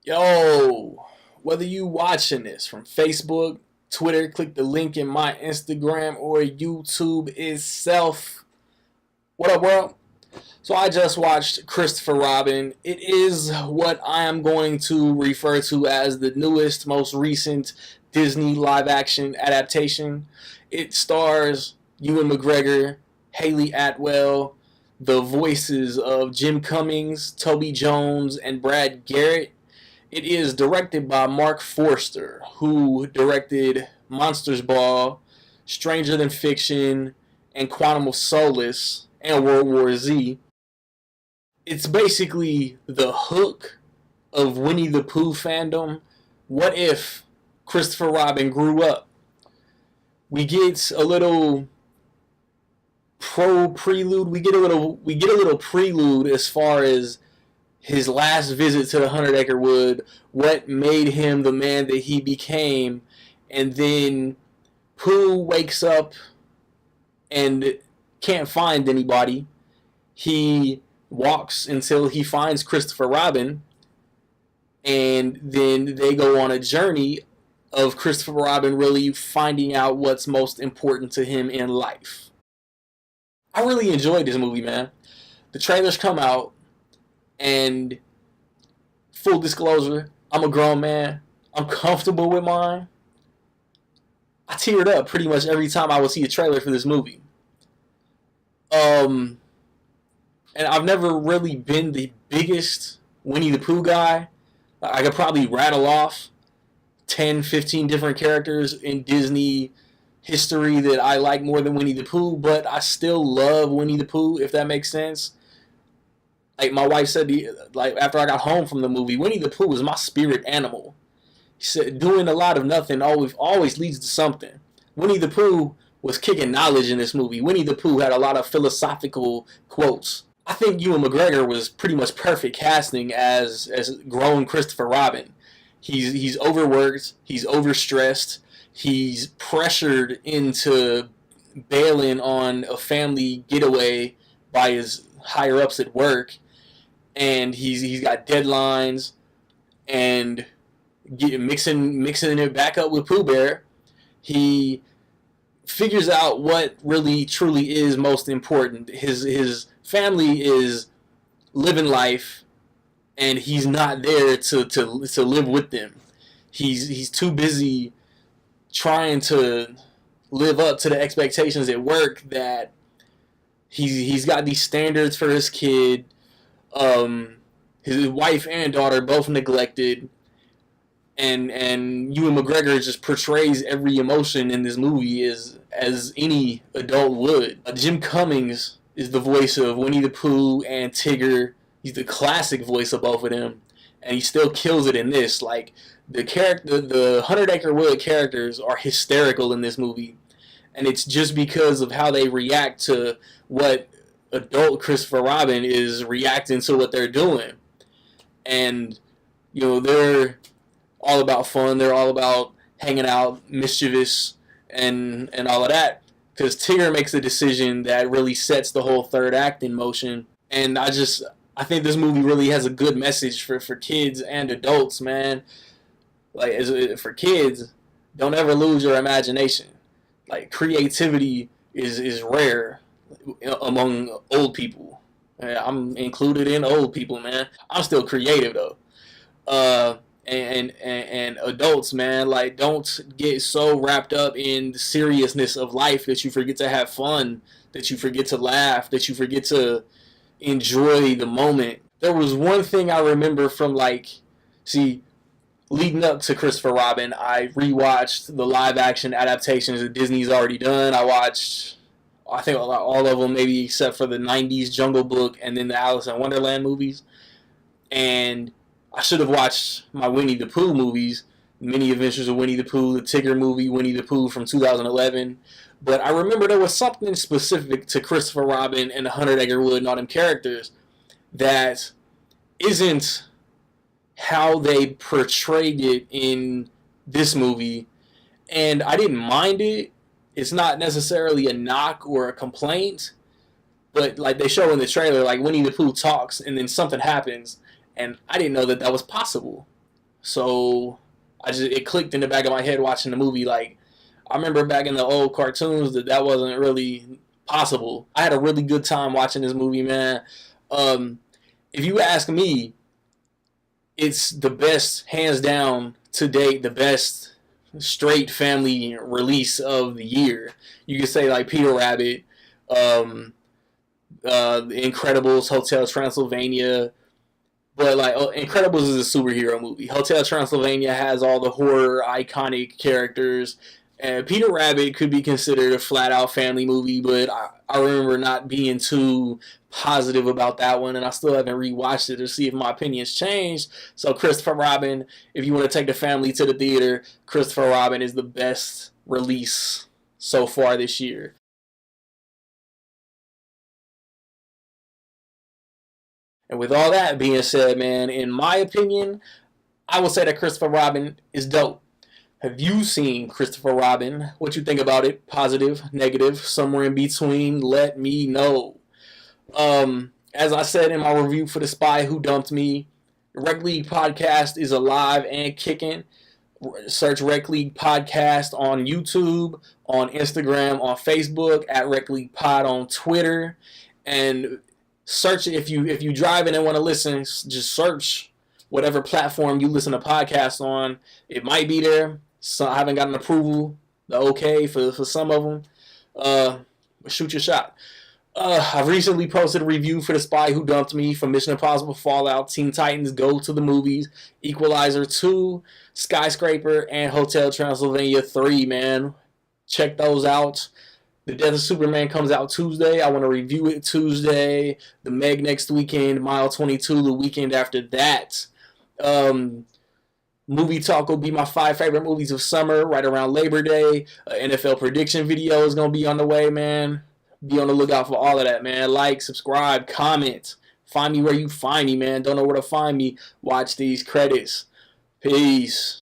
Yo, whether you watching this from Facebook, Twitter, click the link in my Instagram or YouTube itself. What up, world? So I just watched Christopher Robin. It is what I am going to refer to as the newest, most recent Disney live-action adaptation. It stars Ewan McGregor, Haley Atwell, the voices of Jim Cummings, Toby Jones, and Brad Garrett. It is directed by Mark Forster, who directed Monsters Ball, Stranger Than Fiction, and Quantum of Solace, and World War Z. It's basically the hook of Winnie the Pooh fandom. What if Christopher Robin grew up? We get a little prelude. We get a little prelude as far as his last visit to the 100-Acre Wood, what made him the man that he became, and then Pooh wakes up and can't find anybody. He walks until he finds Christopher Robin, and then they go on a journey of Christopher Robin really finding out what's most important to him in life. I really enjoyed this movie, man. The trailers come out, and full disclosure, I'm a grown man. I'm comfortable with mine. I teared up pretty much every time I would see a trailer for this movie. And I've never really been the biggest Winnie the Pooh guy. I could probably rattle off 10, 15 different characters in Disney history that I like more than Winnie the Pooh, but I still love Winnie the Pooh, if that makes sense. Like my wife said, like after I got home from the movie, Winnie the Pooh was my spirit animal. She said, doing a lot of nothing always leads to something. Winnie the Pooh was kicking knowledge in this movie. Winnie the Pooh had a lot of philosophical quotes. I think Ewan McGregor was pretty much perfect casting as grown Christopher Robin. He's overworked, he's overstressed, he's pressured into bailing on a family getaway by his higher ups at work, and he's got deadlines, and mixing it back up with Pooh Bear. He figures out what really truly is most important. His family is living life, and he's not there to live with them. He's too busy trying to live up to the expectations at work that he's got these standards for his kid. His wife and daughter both neglected, and Ewan McGregor just portrays every emotion in this movie as any adult would. Jim Cummings is the voice of Winnie the Pooh and Tigger. He's the classic voice of both of them, and he still kills it in this. Like the 100-Acre Wood characters are hysterical in this movie, and it's just because of how they react to what adult Christopher Robin is reacting to what they're doing. And they're all about fun, they're all about hanging out, mischievous, and all of that, because Tigger makes a decision that really sets the whole third act in motion. And I think this movie really has a good message for kids and adults, man. Like, for kids, don't ever lose your imagination. Like, creativity is rare among old people. I'm included in old people, man. I'm still creative though. And adults, man, like, don't get so wrapped up in the seriousness of life that you forget to have fun, that you forget to laugh, that you forget to enjoy the moment. There was one thing I remember from, leading up to Christopher Robin, I rewatched the live action adaptations that Disney's already done. I think all of them, maybe except for the 90s Jungle Book and then the Alice in Wonderland movies. And I should have watched my Winnie the Pooh movies, Many Adventures of Winnie the Pooh, the Tigger movie, Winnie the Pooh from 2011. But I remember there was something specific to Christopher Robin and the 100-Acre Wood and all them characters that isn't how they portrayed it in this movie. And I didn't mind it. It's not necessarily a knock or a complaint, but like they show in the trailer, like Winnie the Pooh talks and then something happens, and I didn't know that was possible. So it clicked in the back of my head watching the movie. Like, I remember back in the old cartoons that wasn't really possible. I had a really good time watching this movie, man. If you ask me, it's the best, hands down, to date, the best straight family release of the year. You could say like Peter Rabbit, Incredibles, Hotel Transylvania. But like Incredibles is a superhero movie. Hotel Transylvania has all the horror iconic characters. And Peter Rabbit could be considered a flat out family movie, but I remember not being too positive about that one, and I still haven't rewatched it to see if my opinions changed. So Christopher Robin, if you want to take the family to the theater, Christopher Robin is the best release so far this year. And with all that being said, man, in my opinion, I will say that Christopher Robin is dope. Have you seen Christopher Robin? What you think about it? Positive, negative, somewhere in between? Let me know. As I said in my review for The Spy Who Dumped Me, Rec League Podcast is alive and kicking. Search Rec League Podcast on YouTube, on Instagram, on Facebook, at Rec League Pod on Twitter, and search if you driving and want to listen. Just search whatever platform you listen to podcasts on. It might be there. So I haven't gotten approval, the okay for some of them. Shoot your shot. I've recently posted a review for The Spy Who Dumped Me, for Mission Impossible Fallout, Teen Titans Go to the Movies, Equalizer 2, Skyscraper, and Hotel Transylvania 3, man. Check those out. The Death of Superman comes out Tuesday. I want to review it Tuesday. The Meg next weekend. Mile 22 the weekend after that. Movie Talk will be my 5 favorite movies of summer right around Labor Day. NFL prediction video is going to be on the way, man. Be on the lookout for all of that, man. Like, subscribe, comment. Find me where you find me, man. Don't know where to find me. Watch these credits. Peace.